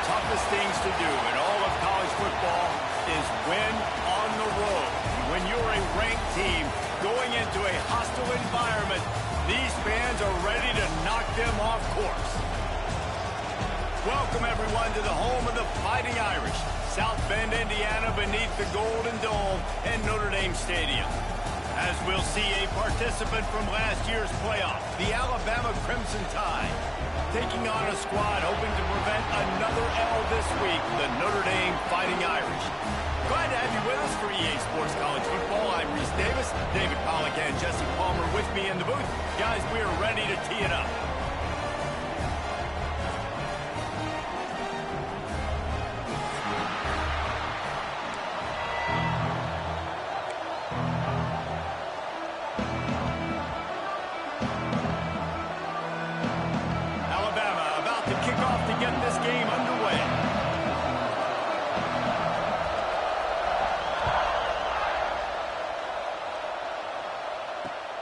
toughest things to do in all of college football is win on the road. When you're a ranked team going into a hostile environment, these fans are ready to knock them off course. Welcome, everyone, to the home of the Fighting Irish, South Bend, Indiana, beneath the Golden Dome and Notre Dame Stadium. As we'll see a participant from last year's playoff, the Alabama Crimson Tide, taking on a squad hoping to prevent another L this week, the Notre Dame Fighting Irish. Glad to have you with us for EA Sports College Football. I'm Reese Davis, David Pollack and Jesse Palmer with me in the booth. Guys, we are ready to tee it up.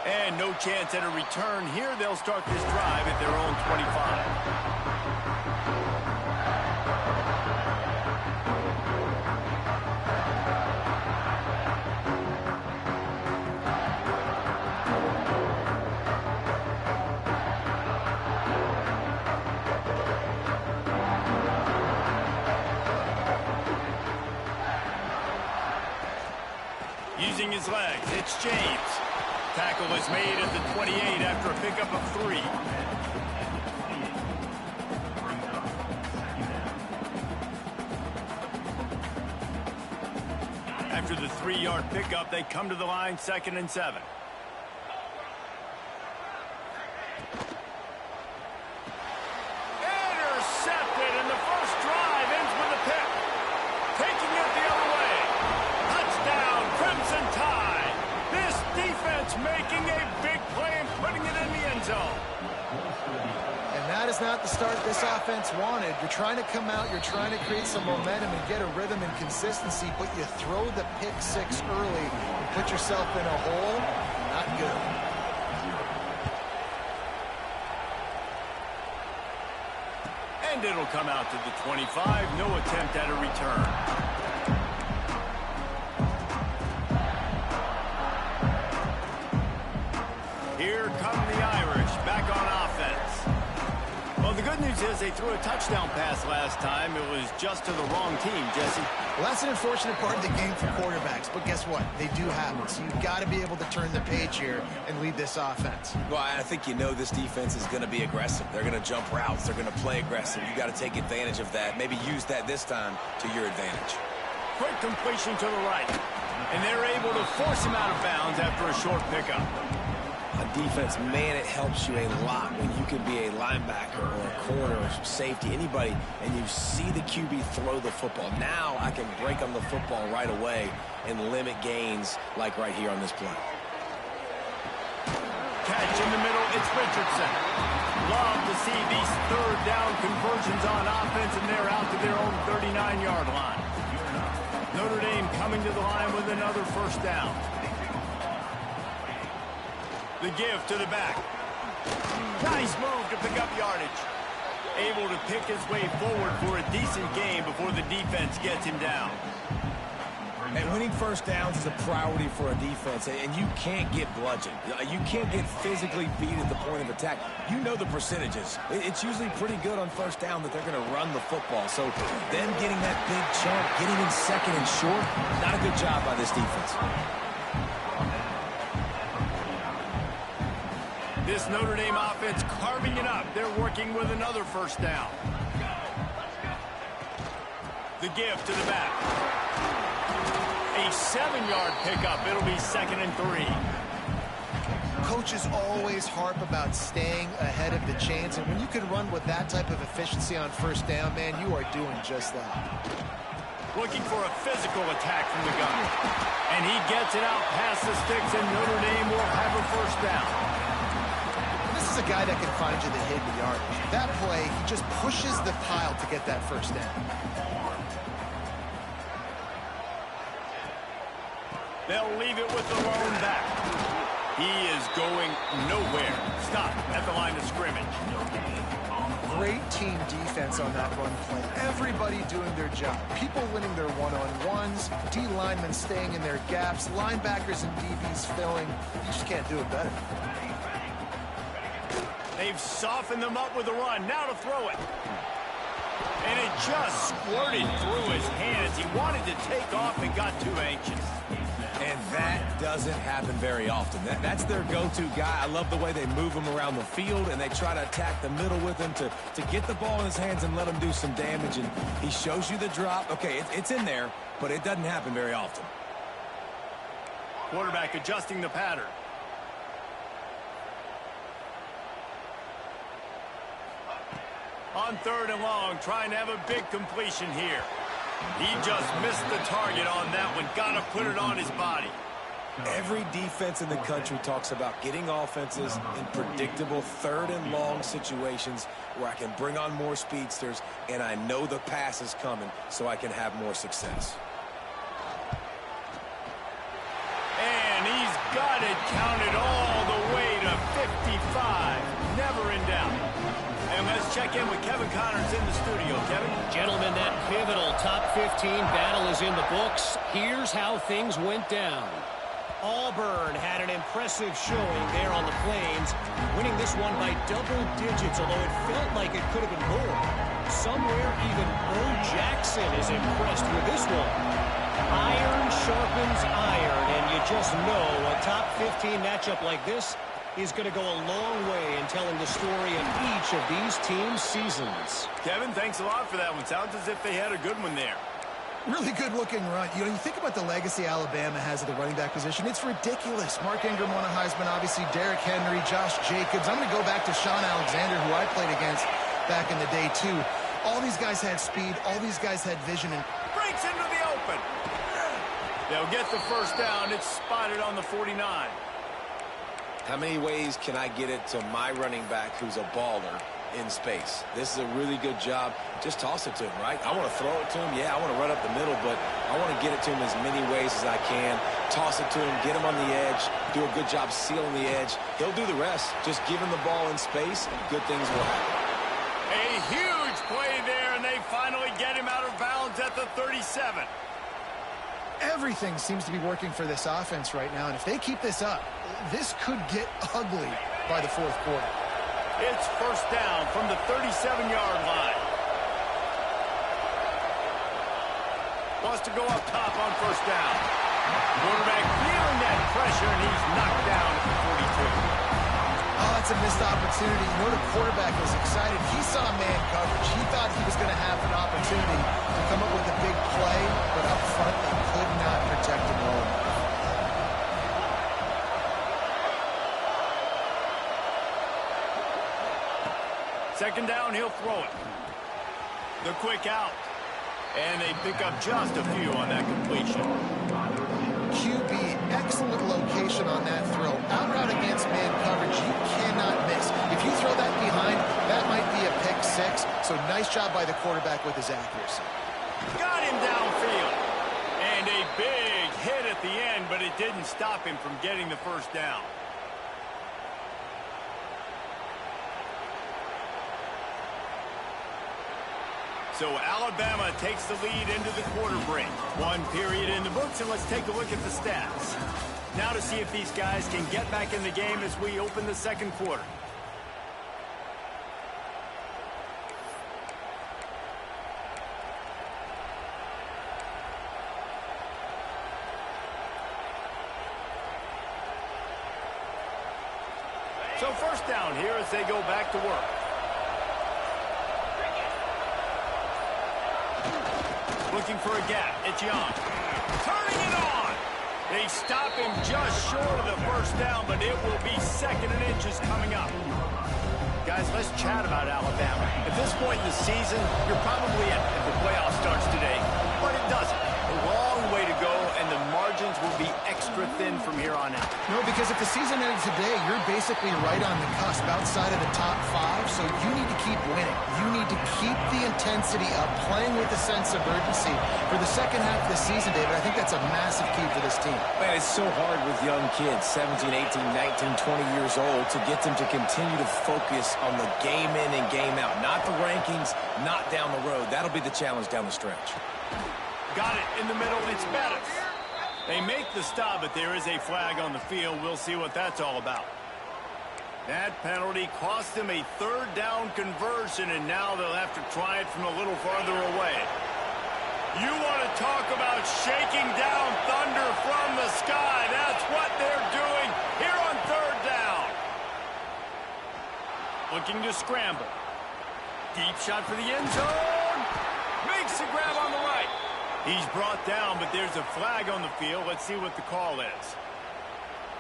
And no chance at a return here. They'll start this drive at their own 25. Using his legs, it's James. Tackle is made at the 28 after a pickup of 3. After the 3-yard pickup, they come to the line, 2nd and 7. Intercepted, and the first drive ends with a pick. Taking it the other way. Touchdown, Crimson Tide. This defense making a big play and putting it in the end zone. And that is not the start this offense wanted. You're trying to come out, you're trying to create some momentum and get a rhythm and consistency, but you throw the pick 6 early and put yourself in a hole. Not good. And it'll come out to the 25. No attempt at a return. Here come the Irish, back on offense. Well, the good news is they threw a touchdown pass last time. It was just to the wrong team, Jesse. Well, that's an unfortunate part of the game for quarterbacks, but guess what? They do happen, so you've got to be able to turn the page here and lead this offense. Well, I think you know this defense is going to be aggressive. They're going to jump routes. They're going to play aggressive. You got to take advantage of that. Maybe use that this time to your advantage. Quick completion to the right, and they're able to force him out of bounds after a short pickup. On defense, man, it helps you a lot when you can be a linebacker or a corner or safety, anybody, and you see the QB throw the football. Now I can break on the football right away and limit gains like right here on this play. Catch in the middle, it's Richardson. Love to see these 3rd down conversions on offense, and they're out to their own 39-yard line. Notre Dame coming to the line with another 1st down. The give to the back. Nice move to pick up yardage. Able to pick his way forward for a decent gain before the defense gets him down. And winning 1st downs is a priority for a defense, and you can't get bludgeoned. You can't get physically beat at the point of attack. You know the percentages. It's usually pretty good on 1st down that they're going to run the football. So them getting that big chunk, getting in 2nd and short, not a good job by this defense. This Notre Dame offense carving it up. They're working with another 1st down. The give to the back. A 7-yard pickup. It'll be 2nd and 3. Coaches always harp about staying ahead of the chains, and when you can run with that type of efficiency on 1st down, man, you are doing just that. Looking for a physical attack from the gun. And he gets it out past the sticks, and Notre Dame will have a 1st down. This is a guy that can find you the hidden yardage. That play, he just pushes the pile to get that 1st down. They'll leave it with the lone back. He is going nowhere. Stop at the line of scrimmage. Great team defense on that run play. Everybody doing their job. People winning their one-on-ones, D linemen staying in their gaps, linebackers and DBs filling. You just can't do it better. They've softened them up with the run. Now to throw it. And it just squirted through his hands. He wanted to take off and got too anxious. And that doesn't happen very often. That's their go-to guy. I love the way they move him around the field, and they try to attack the middle with him to get the ball in his hands and let him do some damage. And he shows you the drop. Okay, it's in there, but it doesn't happen very often. Quarterback adjusting the pattern. On 3rd and long, trying to have a big completion here. He just missed the target on that one. Got to put it on his body. Every defense in the country talks about getting offenses in predictable 3rd and long situations where I can bring on more speedsters and I know the pass is coming so I can have more success. And he's got it counted all the way to 55. Never in doubt. And let's check in with Kevin Connors in the studio. Kevin? Gentlemen, that pivotal top 15 battle is in the books. Here's how things went down. Auburn had an impressive showing there on the Plains, winning this one by double digits, although it felt like it could have been more. Somewhere even Bo Jackson is impressed with this one. Iron sharpens iron, and you just know a top 15 matchup like this is going to go a long way in telling the story of each of these teams' seasons. Kevin, thanks a lot for that one. Sounds as if they had a good one there. Really good-looking run. You know, you think about the legacy Alabama has at the running back position. It's ridiculous. Mark Ingram won a Heisman, obviously. Derrick Henry, Josh Jacobs. I'm going to go back to Sean Alexander, who I played against back in the day, too. All these guys had speed. All these guys had vision. And breaks into the open. They'll get the first down. It's spotted on the 49. How many ways can I get it to my running back who's a baller in space? This is a really good job. Just toss it to him, right? I want to throw it to him. Yeah, I want to run up the middle, but I want to get it to him as many ways as I can. Toss it to him, get him on the edge, do a good job sealing the edge. He'll do the rest. Just give him the ball in space, and good things will happen. A huge play there, and they finally get him out of bounds at the 37. everything seems to be working for this offense right now, and if they keep this up, this could get ugly by the fourth quarter. It's first down from the 37-yard line. Wants to go up top on first down. Quarterback feeling that pressure, and he's knocked down at the 42. Oh, that's a missed opportunity. You know, the quarterback was excited. He saw man coverage. He thought he was going to have an opportunity to come up with a big play, but up front they could not protect him well enough. Second down, he'll throw it. The quick out. And they pick up just a few on that completion. QB, excellent location on that throw. Out route against man coverage, you cannot miss. If you throw that behind, that might be a pick six. So nice job by the quarterback with his accuracy. Got him downfield. And a big hit at the end, but it didn't stop him from getting the first down. So Alabama takes the lead into the quarter break. One period in the books, and let's take a look at the stats. Now to see if these guys can get back in the game as we open the second quarter. So first down here as they go back to work. Looking for a gap. It's Young. Turning it on. They stop him just short of the first down, but it will be second and inches coming up. Guys, let's chat about Alabama. At this point in the season, you're probably in if the playoff starts today, but it doesn't. A long way to go, and the margins will be extra thin from here on out. No, because if the season ended today, you're basically right on the cusp outside of the top 5, so you need to keep winning. You need to keep the intensity up, playing with a sense of urgency for the second half of the season, David. I think that's a massive key for this team. Man, it's so hard with young kids, 17, 18, 19, 20 years old, to get them to continue to focus on the game in and game out. Not the rankings, not down the road. That'll be the challenge down the stretch. Got it in the middle. It's Bettis. They make the stop, but there is a flag on the field. We'll see what that's all about. That penalty cost them a third down conversion, and now they'll have to try it from a little farther away. You want to talk about shaking down thunder from the sky. That's what they're doing here on third down. Looking to scramble. Deep shot for the end zone. Makes the grab on the right. He's brought down, but there's a flag on the field. Let's see what the call is.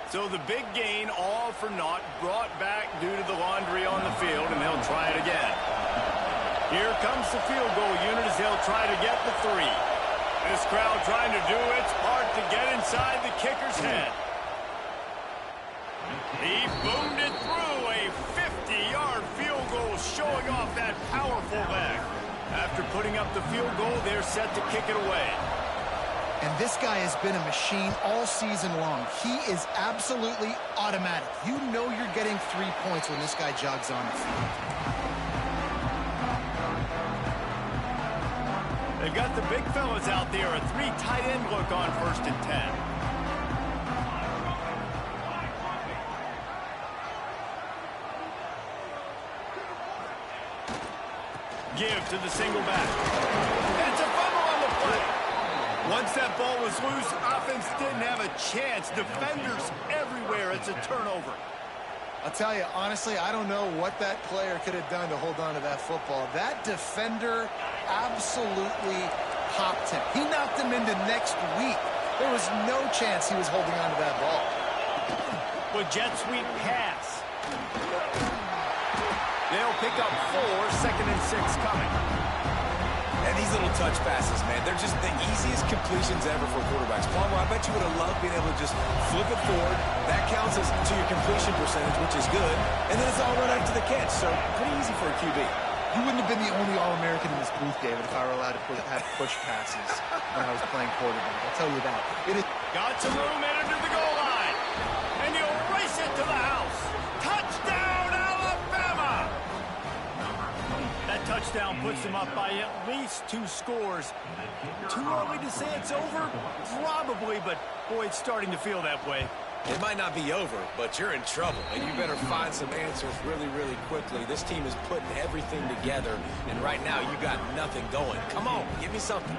So the big gain, all for naught, brought back due to the laundry on the field, and they'll try it again. Here comes the field goal unit as they'll try to get the 3. This crowd trying to do its part to get inside the kicker's head. He boomed it through, a 50-yard field goal showing off that powerful leg. After putting up the field goal, they're set to kick it away. And this guy has been a machine all season long. He is absolutely automatic. You know you're getting 3 points when this guy jogs on the field. They've got the big fellas out there. A 3 tight end look on 1st and 10. Give to the single back. It's a fumble on the play. Once that ball was loose, offense didn't have a chance. Defenders everywhere. It's a turnover. I'll tell you, honestly, I don't know what that player could have done to hold on to that football. That defender absolutely popped him. He knocked him into next week. There was no chance he was holding on to that ball. With jet sweep pass. They'll pick up 4, 2nd and 6 coming. And these little touch passes, man, they're just the easiest completions ever for quarterbacks. Palmer, I bet you would have loved being able to just flip it forward. That counts as to your completion percentage, which is good. And then it's all run after the catch, so pretty easy for a QB. You wouldn't have been the only All-American in this booth, David, if I were allowed to have push passes when I was playing quarterback. I'll tell you that. Got some room in under the goal line. And you'll race it to the house. Touchdown, Alabama! That touchdown puts them up by at least 2 scores. Too early to say it's over? Probably, but boy, it's starting to feel that way. It might not be over, but you're in trouble, and you better find some answers really, really quickly. This team is putting everything together, and right now you got nothing going. Come on, give me something.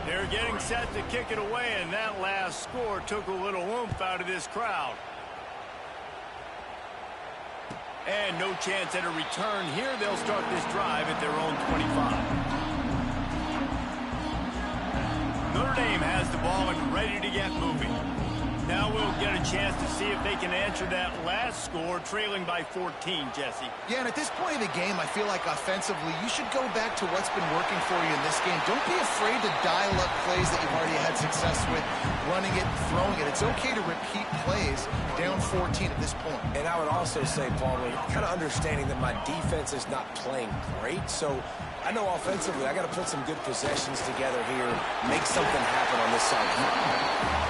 They're getting set to kick it away, and that last score took a little oomph out of this crowd. And no chance at a return here. They'll start this drive at their own 25. Notre Dame has the ball and ready to get moving. Now we'll get a chance to see if they can answer that last score, trailing by 14, Jesse. Yeah, and at this point of the game, I feel like offensively, you should go back to what's been working for you in this game. Don't be afraid to dial up plays that you've already had success with, running it and throwing it. It's okay to repeat plays down 14 at this point. And I would also say, Palmer, kind of understanding that my defense is not playing great, so I know offensively I got to put some good possessions together here, make something happen on this side.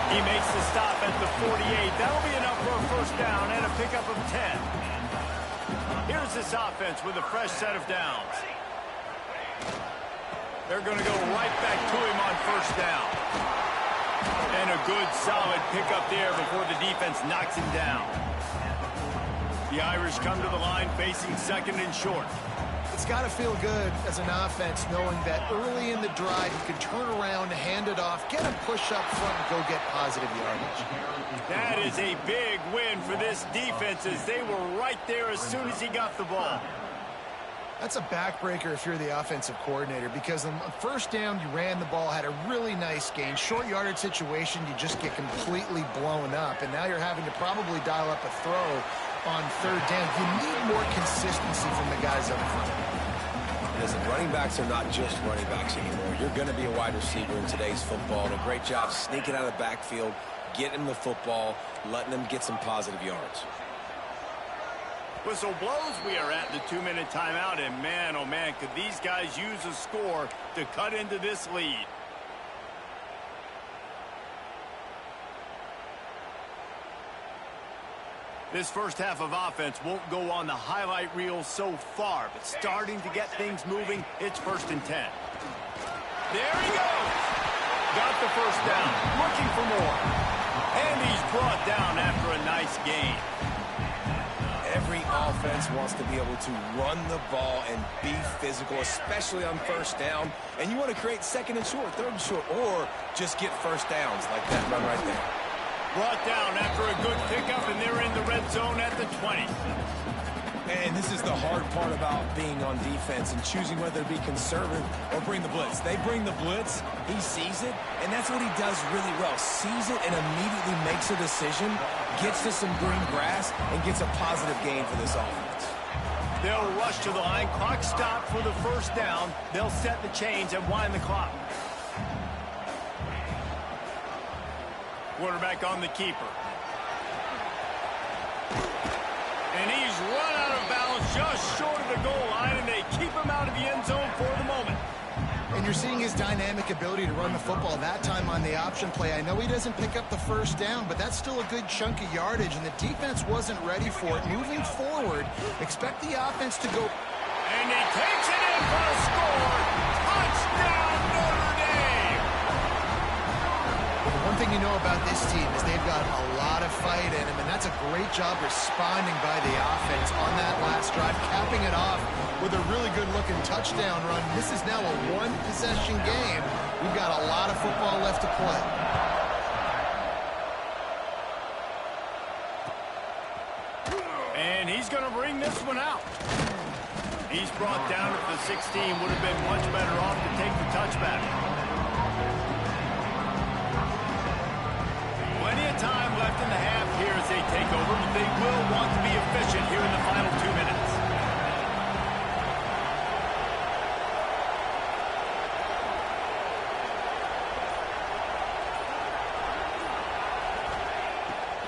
He makes the stop at the 48. That'll be enough for a first down and a pickup of 10. Here's this offense with a fresh set of downs. They're going to go right back to him on first down. And a good, solid pickup there before the defense knocks him down. The Irish come to the line facing 2nd and short. It's got to feel good as an offense knowing that early in the drive you can turn around, hand it off, get a push up front, and go get positive yardage. That is a big win for this defense as they were right there as soon as he got the ball. That's a backbreaker if you're the offensive coordinator, because on first down you ran the ball, had a really nice gain. Short yardage situation, you just get completely blown up, and now you're having to probably dial up a throw on third down. You need more consistency from the guys up front. Listen, running backs are not just running backs anymore. You're going to be a wide receiver in today's football, and a great job sneaking out of the backfield, getting him the football, letting him get some positive yards. Whistle blows, we are at the 2-minute timeout, and man, oh man, could these guys use a score to cut into this lead. This first half of offense won't go on the highlight reel so far, but starting to get things moving, it's 1st and 10. There he goes! Got the first down, looking for more. And he's brought down after a nice gain. Every offense wants to be able to run the ball and be physical, especially on 1st down. And you want to create 2nd and short, 3rd and short, or just get 1st downs like that run right there. Brought down after a good pickup, and they're in the red zone at the 20. And this is the hard part about being on defense and choosing whether to be conservative or bring the blitz. They bring the blitz, he sees it, and that's what he does really well. Sees it and immediately makes a decision, gets to some green grass, and gets a positive gain for this offense. They'll rush to the line. Clock stopped for the 1st down. They'll set the chains and wind the clock. Quarterback on the keeper. And he's run out of bounds just short of the goal line, and they keep him out of the end zone for the moment. And you're seeing his dynamic ability to run the football that time on the option play. I know he doesn't pick up the 1st down, but that's still a good chunk of yardage, and the defense wasn't ready for it. Moving forward, expect the offense to go. And he takes it in for a score. Touchdown, Notre Dame! One thing you know about this team is they've got a lot of fight in them, and that's a great job responding by the offense on that last drive, capping it off with a really good-looking touchdown run. This is now a 1-possession game. We've got a lot of football left to play. And he's going to bring this one out. He's brought down at the 16. Would have been much better off to take the touchback. Plenty of time left in the half here as they take over, but they will want to be efficient here in the final 2 minutes.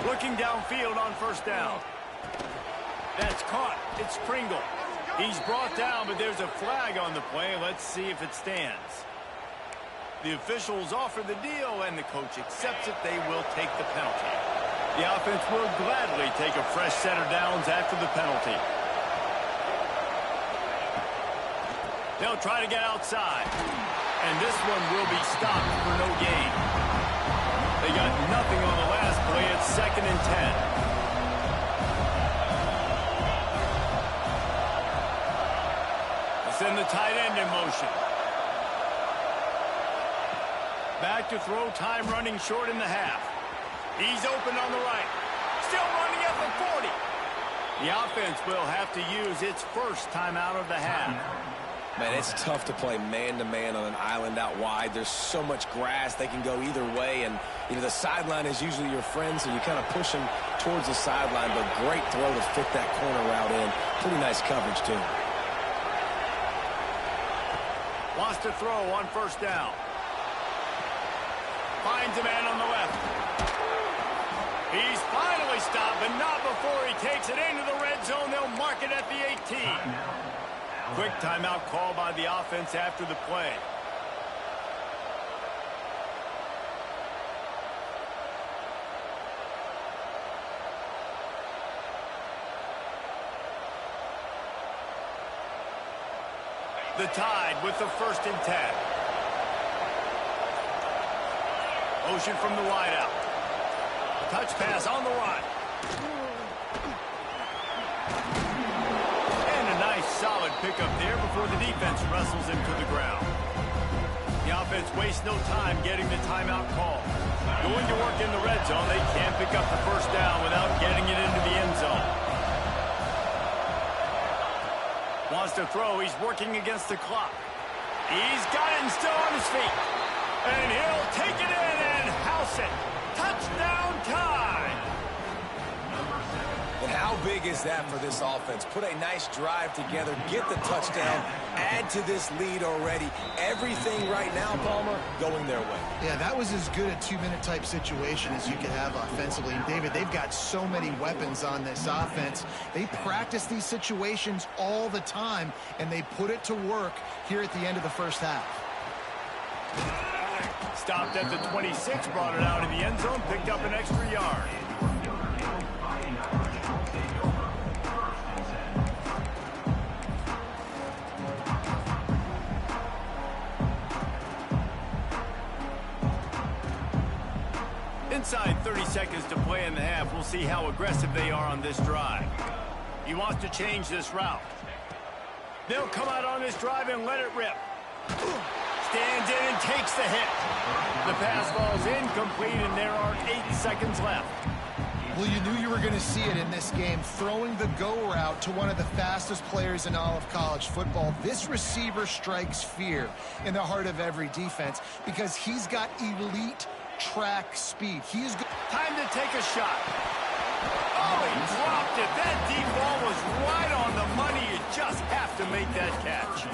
Looking downfield on 1st down. That's caught. It's Pringle. He's brought down, but there's a flag on the play. Let's see if it stands. The officials offer the deal, and the coach accepts it. They will take the penalty. The offense will gladly take a fresh set of downs after the penalty. They'll try to get outside. And this one will be stopped for no gain. They got nothing on the last play. It's 2nd and 10. Let's send the tight end in motion. Back to throw, time running short in the half. He's open on the right. Still running at the 40. The offense will have to use its 1st timeout of the half. Man, it's tough to play man-to-man on an island out wide. There's so much grass. They can go either way, and the sideline is usually your friend, so you kind of push them towards the sideline, but great throw to fit that corner route in. Pretty nice coverage, too. Wants to throw on 1st down. Finds a man on the left. He's finally stopped, but not before he takes it into the red zone. They'll mark it at the 18. Quick timeout call by the offense after the play. The Tide with the 1st and 10. Motion from the wideout. Touch pass on the run. And a nice solid pickup there before the defense wrestles him to the ground. The offense wastes no time getting the timeout call. Going to work in the red zone, they can't pick up the 1st down without getting it into the end zone. Wants to throw. He's working against the clock. He's got it and still on his feet. And he'll take it in and house it. Touchdown time. And how How big is that for this offense? Put a nice drive together, get the touchdown, add to this lead already. Everything right now, Palmer, going their way. Yeah, that was as good a two-minute type situation as you could have offensively. And, David, they've got so many weapons on this offense. They practice these situations all the time, and they put it to work here at the end of the first half. Stopped at the 26, brought it out in the end zone, picked up an extra yard. Inside 30 seconds to play in the half. We'll see how aggressive they are on this drive. He wants to change this route. They'll come out on this drive and let it rip. Stands in and takes the hit. The pass falls incomplete, and there are 8 seconds left. Well, you knew you were going to see it in this game, throwing the go route to one of the fastest players in all of college football. This receiver strikes fear in the heart of every defense because he's got elite track speed. He is good. Time to take a shot. Oh, he dropped it. That deep ball was right on the money. You just have to make that catch.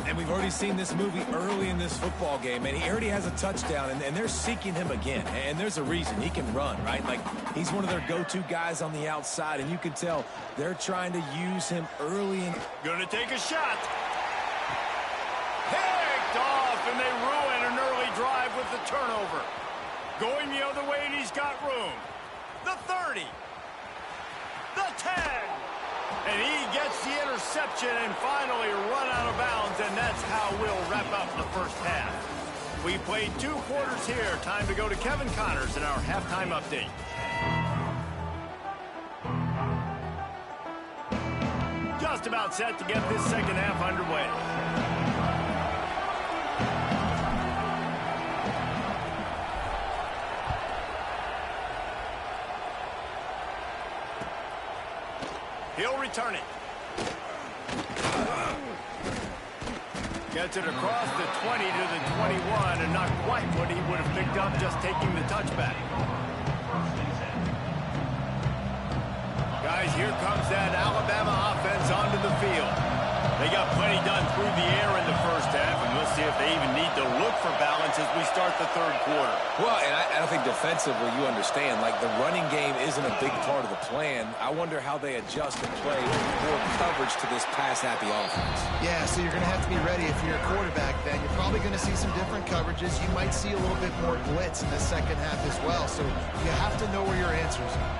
And we've already seen this movie early in this football game, and he already has a touchdown, and they're seeking him again. And there's a reason. He can run, right? Like, he's one of their go-to guys on the outside, and you can tell they're trying to use him early. Gonna take a shot. Picked off, and they ruin an early drive with the turnover. Going the other way, and he's got room. The 30. The 10. And he gets the interception and finally run out of bounds, and that's how we'll wrap up the first half. We played 2 quarters here. Time to go to Kevin Connors in our halftime update. Just about set to get this second half underway. He'll return it. Gets it across the 20 to the 21, and not quite what he would have picked up just taking the touchback. Guys, here comes that Alabama offense onto the field. They got plenty done through the air in the first half, and we'll see if they even need to look for balance as we start the third quarter. Well, and I think defensively, you understand, like, the running game isn't a big part of the plan. I wonder how they adjust and play more coverage to this pass-happy offense. Yeah, so you're going to have to be ready if you're a quarterback then. You're probably going to see some different coverages. You might see a little bit more blitz in the second half as well, so you have to know where your answers are.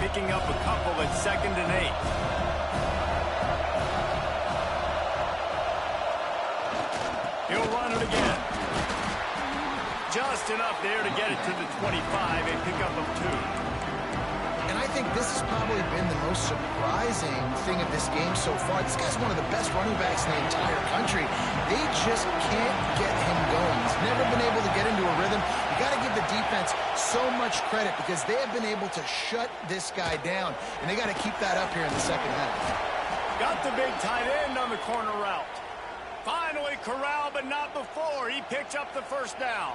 Picking up a couple at 2nd and 8. He'll run it again. Just enough there to get it to the 25 and pick up of 2. And I think this has probably been the most surprising thing of this game so far. This guy's one of the best running backs in the entire country. They just can't get him going. He's never been able to get into a rhythm. You got to give the defense so much credit because they have been able to shut this guy down, and they got to keep that up here in the second half. Got the big tight end on the corner route. Finally corralled, but not before. He picks up the first down.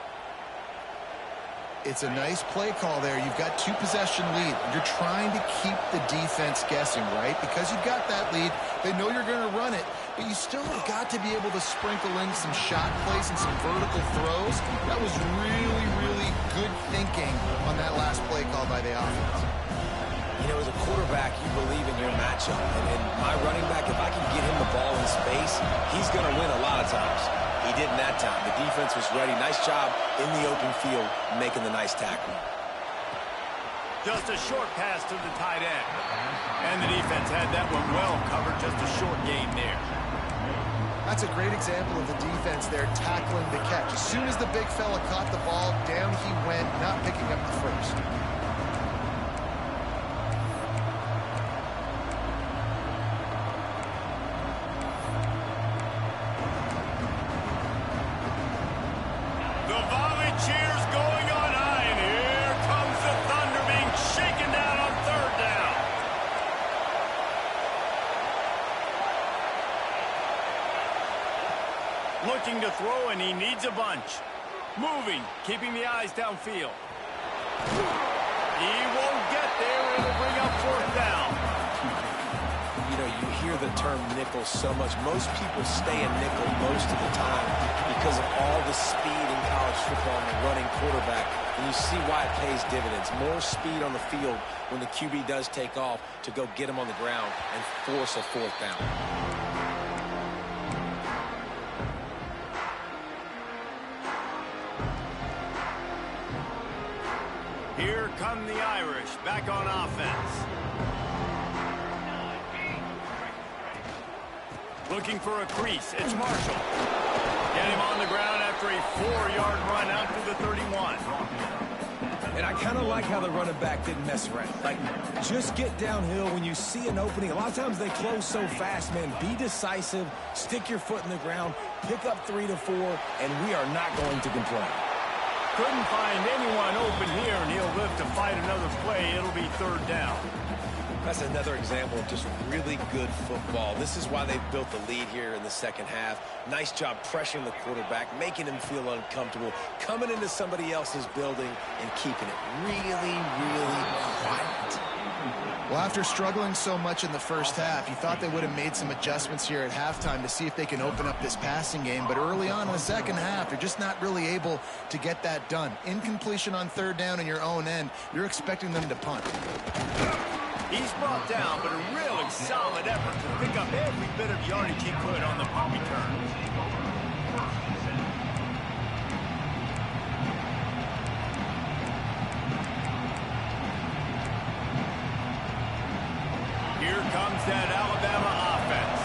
It's a nice play call there. You've got 2-possession lead. You're trying to keep the defense guessing, right? Because you've got that lead, they know you're going to run it, but you still have got to be able to sprinkle in some shot plays and some vertical throws. That was really, really good thinking on that last play call by the offense. You know, as a quarterback, you believe in your matchup. And my running back, if I can get him the ball in space, he's going to win a lot of times. He didn't that time. The defense was ready. Nice job in the open field making the nice tackle. Just a short pass to the tight end. And the defense had that one well covered. Just a short gain there. That's a great example of the defense there tackling the catch. As soon as the big fella caught the ball, down he went, not picking up the first. Looking to throw, and he needs a bunch. Moving, keeping the eyes downfield. He won't get there. It'll bring up fourth down. You know, you hear the term nickel so much. Most people stay in nickel most of the time because of all the speed in college football and the running quarterback. And you see why it pays dividends. More speed on the field when the QB does take off to go get him on the ground and force a fourth down. Here come the Irish back on offense. Looking for a crease. It's Marshall. Get him on the ground after a 4-yard run out to the 31. And I kind of like how the running back didn't mess around. Like, just get downhill when you see an opening. A lot of times they close so fast, man. Be decisive, stick your foot in the ground, pick up 3 to 4, and we are not going to complain. Couldn't find anyone open here, and he'll live to fight another play. It'll be third down. That's another example of just really good football. This is why they've built the lead here in the second half. Nice job pressuring the quarterback, making him feel uncomfortable, coming into somebody else's building and keeping it really, really quiet. Well, after struggling so much in the first half, you thought they would have made some adjustments here at halftime to see if they can open up this passing game. But early on in the second half, they're just not really able to get that done. Incompletion on third down in your own end, you're expecting them to punt. He's brought down, but a really solid effort to pick up every bit of yardage he could on the punt return. Here comes that Alabama offense.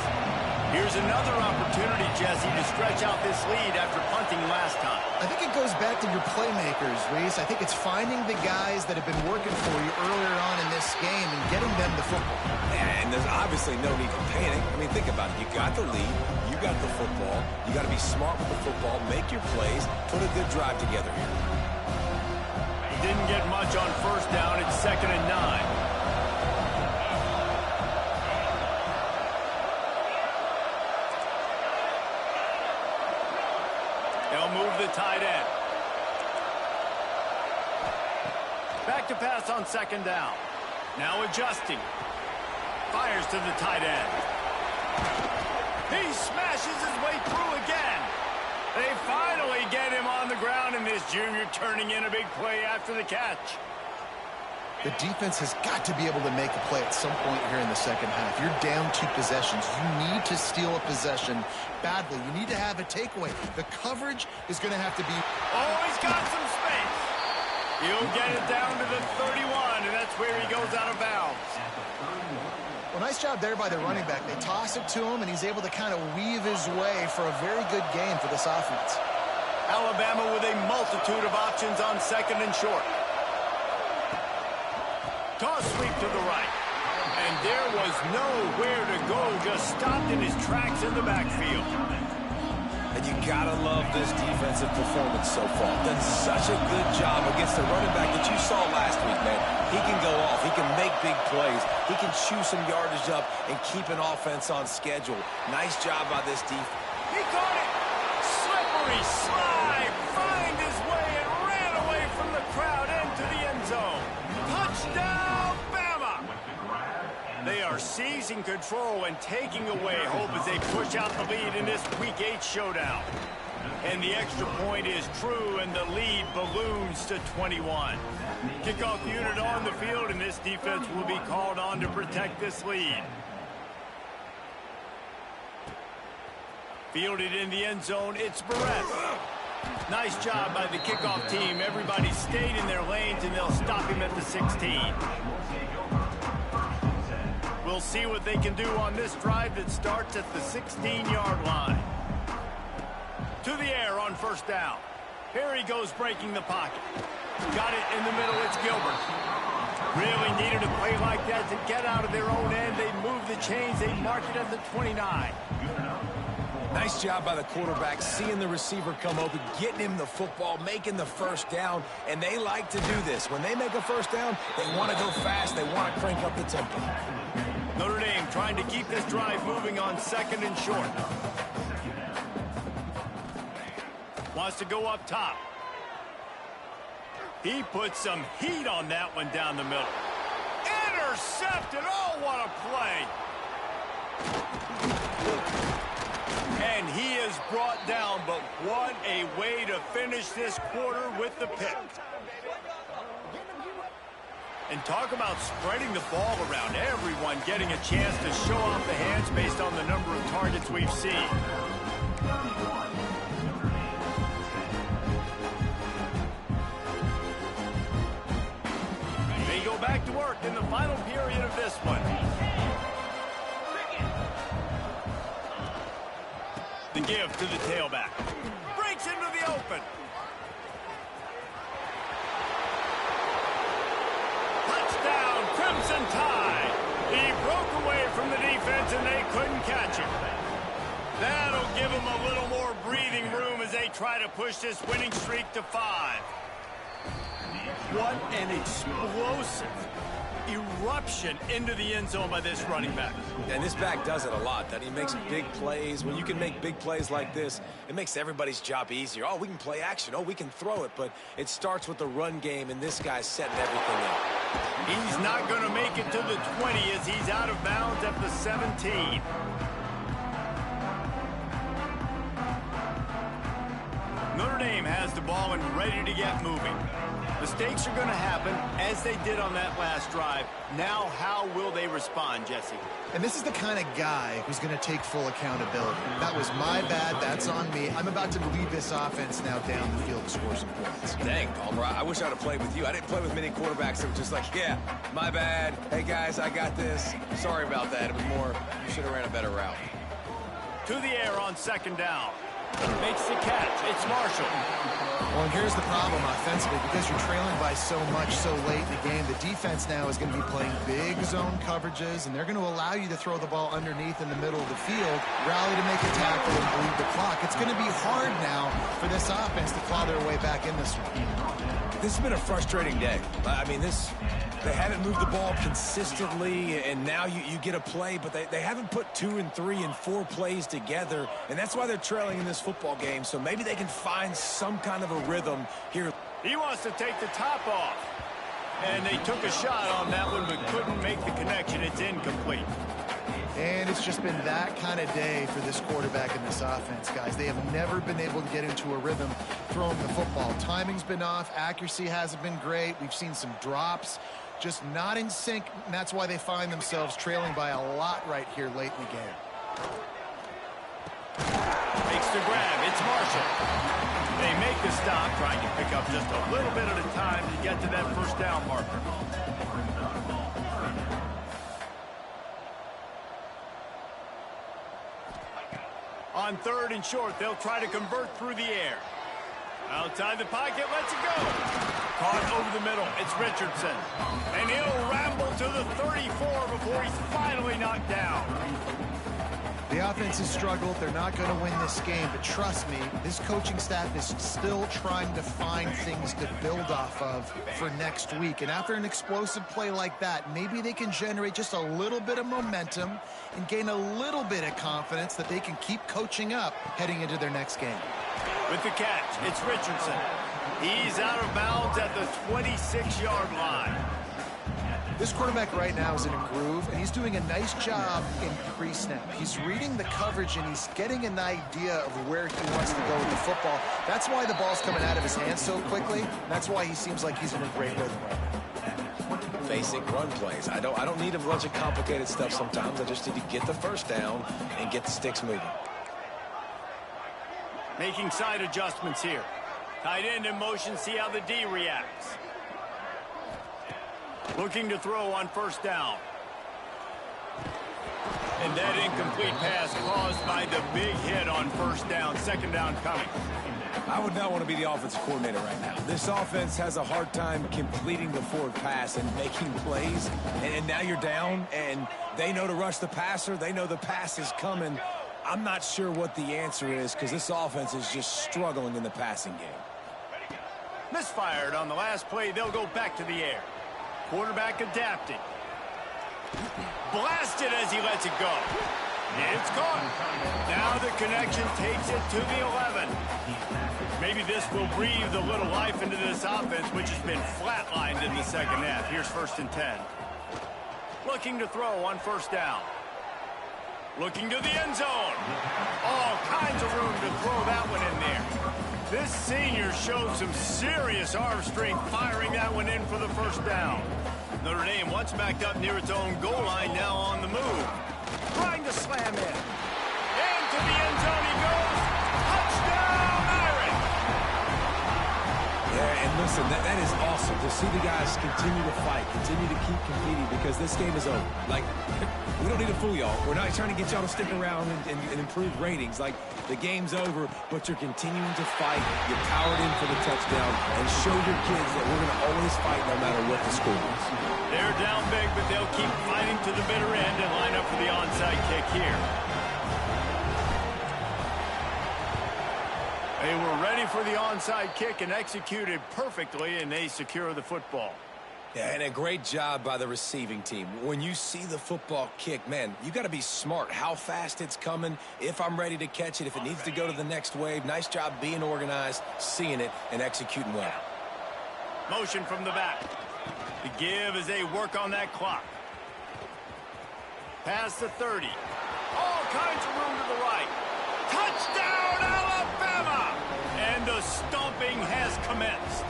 Here's another opportunity, Jesse, to stretch out this lead after punting last time. I think it goes back to your playmakers, Reese. I think it's finding the guys that have been working for you earlier on in this game and getting them the football. And there's obviously no need to panic. I mean, think about it. You got the lead. You got the football. You got to be smart with the football. Make your plays. Put a good drive together here. Didn't get much on first down. It's 2nd and 9. They'll move the tight end. Back to pass on 2nd down. Now adjusting. Fires to the tight end. He smashes his way through again. They finally get him on the ground, and this junior turning in a big play after the catch. The defense has got to be able to make a play at some point here in the second half. You're down 2 possessions. You need to steal a possession badly. You need to have a takeaway. The coverage is going to have to be... Oh, he's got some space. He'll get it down to the 31, and that's where he goes out of bounds. Well, nice job there by the running back. They toss it to him, and he's able to kind of weave his way for a very good game for this offense. Alabama with a multitude of options on 2nd and short. Toss sweep to the right. And there was nowhere to go, just stopped in his tracks in the backfield. And you gotta love this defensive performance so far. Done such a good job against the running back that you saw last week, man. He can go off. He can make big plays. He can chew some yardage up and keep an offense on schedule. Nice job by this defense. He caught it. Slippery slide. Find his way and ran away from the crowd into the end zone. Touchdown, Bama! They are seizing control and taking away hope as they push out the lead in this Week 8 showdown. And the extra point is true, and the lead balloons to 21. Kickoff unit on the field, and this defense will be called on to protect this lead. Fielded in the end zone, it's Barrett. Nice job by the kickoff team. Everybody stayed in their lanes, and they'll stop him at the 16. We'll see what they can do on this drive that starts at the 16-yard line. To the air on first down. Here he goes breaking the pocket. Got it in the middle. It's Gilbert. Really needed a play like that to get out of their own end. They move the chains. They mark it at the 29. Nice job by the quarterback, seeing the receiver come open, getting him the football, making the first down, and they like to do this. When they make a first down, they want to go fast. They want to crank up the tempo. Notre Dame trying to keep this drive moving on 2nd and short. Wants to go up top. He put some heat on that one down the middle. Intercepted. Oh, what a play. And he is brought down, but what a way to finish this quarter with the pick. And talk about spreading the ball around. Everyone getting a chance to show off the hands based on the number of targets we've seen. They go back to work in the final period of this one. The give to the tailback. Breaks into the open. Touchdown, Crimson Tide. He broke away from the defense and they couldn't catch him. That'll give him a little more breathing room as they try to push this winning streak to 5. What an explosive eruption into the end zone by this running back. And this back does it a lot. That he makes big plays. When you can make big plays like this, it makes everybody's job easier. Oh, we can play action. Oh, we can throw it. But it starts with the run game, and this guy's setting everything up. He's not going to make it to the 20 as he's out of bounds at the 17. Notre Dame has the ball and ready to get moving. Mistakes are going to happen, as they did on that last drive. Now, how will they respond, Jesse? And this is the kind of guy who's going to take full accountability. That was my bad. That's on me. I'm about to lead this offense now down the field to score some points. Dang, Palmer, I wish I'd have played with you. I didn't play with many quarterbacks that were just like, yeah, my bad. Hey, guys, I got this. Sorry about that. It was more, you should have ran a better route. To the air on second down. Makes the catch. It's Marshall. Well, and here's the problem offensively. Because you're trailing by so much so late in the game, the defense now is going to be playing big zone coverages, and they're going to allow you to throw the ball underneath in the middle of the field, rally to make a tackle, and bleed the clock. It's going to be hard now for this offense to claw their way back in this one. This has been a frustrating day. I mean, they haven't moved the ball consistently, and now you get a play, but they haven't put 2 and 3 and 4 plays together, and that's why they're trailing in this football game. So maybe they can find some kind of a rhythm here. He wants to take the top off, and they took a shot on that one but couldn't make the connection. It's incomplete. And it's just been that kind of day for this quarterback and this offense, guys. They have never been able to get into a rhythm throwing the football. Timing's been off. Accuracy hasn't been great. We've seen some drops. Just not in sync, and that's why they find themselves trailing by a lot right here late in the game. Makes the grab. It's Marshall. They make the stop, trying to pick up just a little bit at a time to get to that first down marker. On 3rd and short, they'll try to convert through the air. Outside the pocket, lets it go. Caught over the middle, it's Richardson. And he'll ramble to the 34 before he's finally knocked down. The offense has struggled. They're not going to win this game, but trust me, this coaching staff is still trying to find things to build off of for next week. And after an explosive play like that, maybe they can generate just a little bit of momentum and gain a little bit of confidence that they can keep coaching up heading into their next game. With the catch, it's Richardson. He's out of bounds at the 26-yard line. This quarterback right now is in a groove, and he's doing a nice job in pre-snap. He's reading the coverage, and he's getting an idea of where he wants to go with the football. That's why the ball's coming out of his hands so quickly. That's why he seems like he's in a great rhythm right now. Basic run plays. I don't need a bunch of complicated stuff sometimes. I just need to get the first down and get the sticks moving. Making side adjustments here. Tight end in motion, see how the D reacts. Looking to throw on first down. And that incomplete pass caused by the big hit on first down. Second down coming. I would not want to be the offensive coordinator right now. This offense has a hard time completing the forward pass and making plays. And now you're down, and they know to rush the passer. They know the pass is coming. I'm not sure what the answer is because this offense is just struggling in the passing game. Misfired on the last play. They'll go back to the air. Quarterback adapting. Blasted as he lets it go. It's caught. Now the connection takes it to the 11. Maybe this will breathe a little life into this offense, which has been flatlined in the second half. Here's 1st and 10. Looking to throw on 1st down. Looking to the end zone. All kinds of room to throw that one in there. This senior showed some serious arm strength firing that one in for the 1st down. Notre Dame once backed up near its own goal line, now on the move. Trying to slam in. Into the end zone he goes. Touchdown, Irish! Yeah, and listen, that is awesome to see the guys continue to fight, continue to keep competing, because this game is over. Like, we don't need to fool y'all. We're not trying to get y'all to stick around and improve ratings. Like, the game's over, but you're continuing to fight. You powered in for the touchdown and show your kids that we're going to always fight no matter what the score is. They're down big, but they'll keep fighting to the bitter end and line up for the onside kick here. They were ready for the onside kick and executed perfectly, and they secure the football. Yeah, and a great job by the receiving team. When you see the football kick, man, you got to be smart how fast it's coming, if I'm ready to catch it, if it needs to go to the next wave. Nice job being organized, seeing it, and executing well. Motion from the back. The give as they work on that clock. Past the 30. All kinds of room to the right. Touchdown, Alabama! And the stomping has commenced.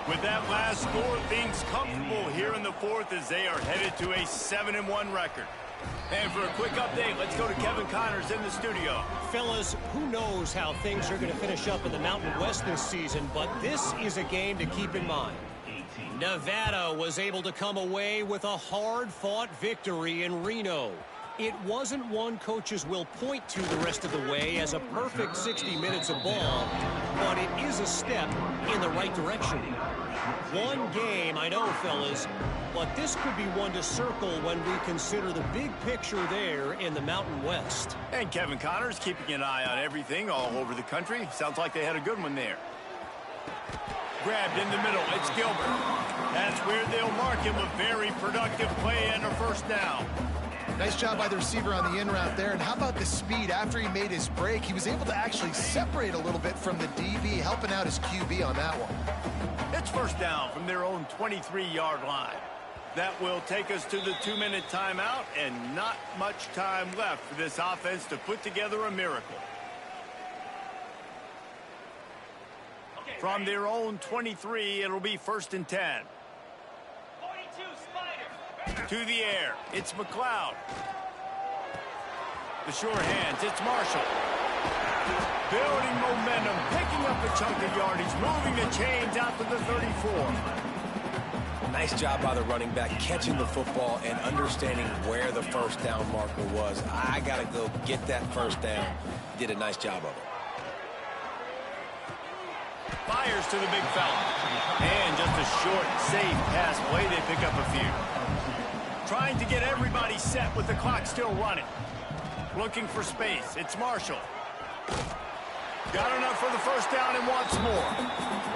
With that last score, things comfortable here in the 4th as they are headed to a 7-1 record. And for a quick update, let's go to Kevin Connors in the studio. Fellas, who knows how things are going to finish up in the Mountain West this season, but this is a game to keep in mind. Nevada was able to come away with a hard-fought victory in Reno. It wasn't one coaches will point to the rest of the way as a perfect 60 minutes of ball, but it is a step in the right direction. One game, I know, fellas, but this could be one to circle when we consider the big picture there in the Mountain West. And Kevin Connors keeping an eye on everything all over the country. Sounds like they had a good one there. Grabbed in the middle, it's Gilbert. That's where they'll mark him. A very productive play and a 1st down. Nice job by the receiver on the in route there. And how about the speed? After he made his break, he was able to actually separate a little bit from the DB, helping out his QB on that one. It's 1st down from their own 23-yard line. That will take us to the 2-minute timeout, and not much time left for this offense to put together a miracle. From their own 23, it'll be 1st and 10. 42, Spider. To the air, it's McLeod. The sure hands, it's Marshall. Building momentum, picking up a chunk of yardage, moving the chains out to the 34. Nice job by the running back, catching the football and understanding where the 1st down marker was. I got to go get that 1st down. Did a nice job of it. Fires to the big fella. And just a short, safe pass play. They pick up a few. Trying to get everybody set with the clock still running. Looking for space. It's Marshall. Got enough for the 1st down and wants more.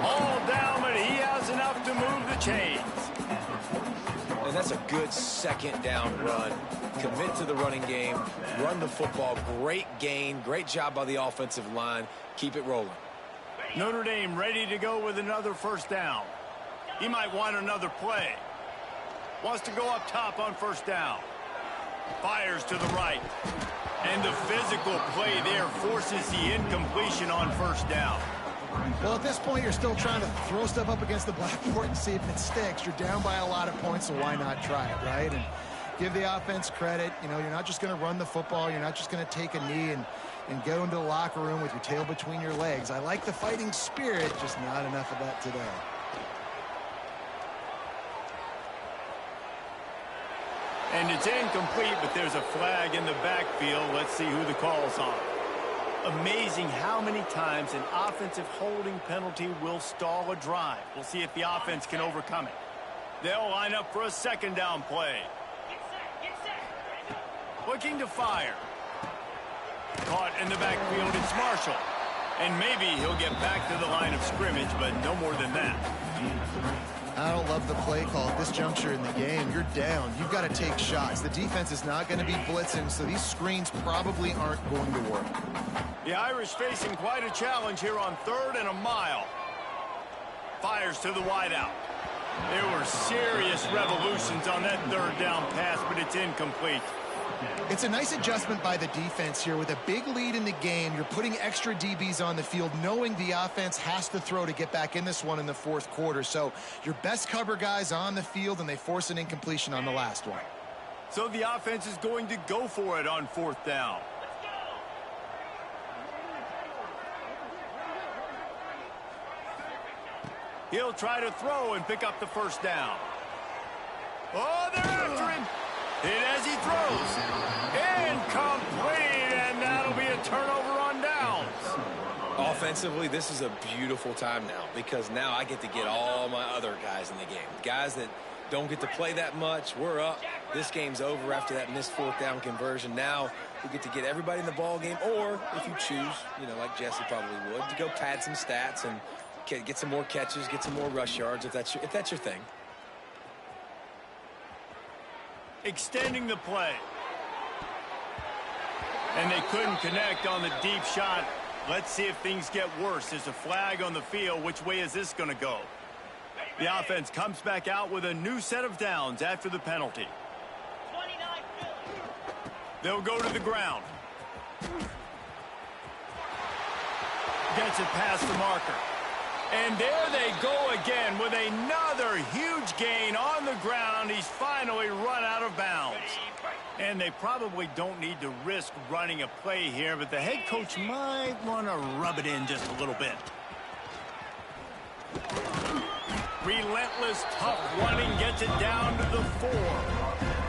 All down, but he has enough to move the chains. And that's a good 2nd down run. Commit to the running game. Run the football. Great gain. Great job by the offensive line. Keep it rolling. Notre Dame ready to go with another 1st down. He might want another play. Wants to go up top on 1st down. Fires to the right. And the physical play there forces the incompletion on 1st down. Well, at this point, you're still trying to throw stuff up against the blackboard and see if it sticks. You're down by a lot of points, so why not try it, right? And give the offense credit. You know, you're not just going to run the football. You're not just going to take a knee and go into the locker room with your tail between your legs. I like the fighting spirit, just not enough of that today. And it's incomplete, but there's a flag in the backfield. Let's see who the call's on. Amazing how many times an offensive holding penalty will stall a drive. We'll see if the offense can overcome it. They'll line up for a 2nd down play. Get set. Looking to fire. Caught in the backfield, it's Marshall. And maybe he'll get back to the line of scrimmage, but no more than that. I don't love the play call at this juncture in the game. You're down. You've got to take shots. The defense is not going to be blitzing, so these screens probably aren't going to work. The Irish facing quite a challenge here on 3rd and a mile. Fires to the wideout. There were serious revolutions on that 3rd down pass, but it's incomplete. It's a nice adjustment by the defense here. With a big lead in the game, you're putting extra DBs on the field, knowing the offense has to throw to get back in this one in the 4th quarter. So your best cover guys on the field, and they force an incompletion on the last one. So the offense is going to go for it on 4th down. He'll try to throw and pick up the 1st down. Oh, they're after him. Hit as he throws. Incomplete, and that'll be a turnover on downs. Offensively, this is a beautiful time now because now I get to get all my other guys in the game. Guys that don't get to play that much, we're up. This game's over after that missed 4th down conversion. Now we get to get everybody in the ball game, or if you choose, you know, like Jesse probably would, to go pad some stats and get some more catches, get some more rush yards if that's your thing. Extending the play. And they couldn't connect on the deep shot. Let's see if things get worse. There's a flag on the field. Which way is this going to go? The offense comes back out with a new set of downs after the penalty. 29 Philly. They'll go to the ground. Gets it past the marker. And there they go again with another huge gain on the ground. He's finally run out of bounds. And they probably don't need to risk running a play here, but the head coach might want to rub it in just a little bit. Relentless, tough running gets it down to the 4.